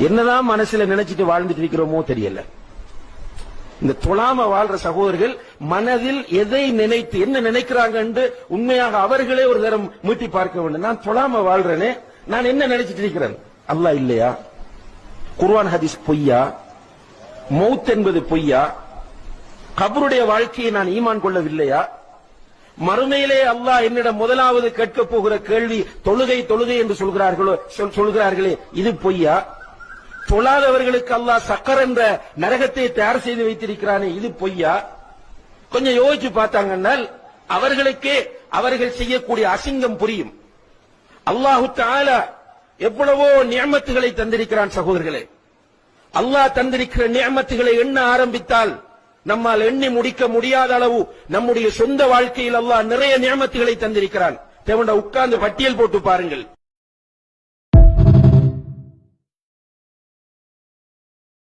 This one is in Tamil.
என்னதான் மனசுல நினைச்சிட்டு வாழ்ந்துட்டு இருக்கிறோமோ தெரியல. இந்த தொழாம வாழ்ற சகோதரர்கள் மனதில் எதை நினைத்து என்ன நினைக்கிறாங்க என்று உண்மையாக அவர்களே ஒரு தரம் மீட்டி பார்க்க வேண்டும். நான் தொழாம வாழ்றேனே, நான் என்ன நினைச்சிட்டு இருக்கிறேன்? அல்லாஹ் இல்லையா? குர்ஆன் ஹதீஸ் பொய்யா? மௌத் என்பது பொய்யா? கபருடைய வாழ்க்கையை நான் ஈமான் கொள்ளவில்லையா? மறுமையிலே அல்லாஹ் என்னிடம் முதலாவது கேட்க போகிற கேள்வி தொழுகை தொழுகை என்று சொல்கிறார்களே, இது பொய்யா? தொழாதவர்களுக்கு அல்லாஹ் சக்கர் என்ற நரகத்தை தயார் செய்து வைத்திருக்கிறானே, இது பொய்யா? கொஞ்சம் யோசிச்சு பார்த்தாங்கன்னா அவர்களுக்கே அவர்கள் செய்யக்கூடிய அசிங்கம் புரியும். அல்லாஹு தஆலா எவ்வளவோ நியமத்துகளை தந்திருக்கிறான் சகோதரர்களே. அல்லாஹ் தந்திருக்கிற நியமத்துகளை எண்ண ஆரம்பித்தால் நம்மால் எண்ணி முடிக்க முடியாத அளவு நம்முடைய சொந்த வாழ்க்கையில் அல்லாஹ் நிறைய நியமத்துகளை தந்திருக்கிறான். தேவண்ட உட்கார்ந்து பட்டியல் போட்டு பாருங்கள்.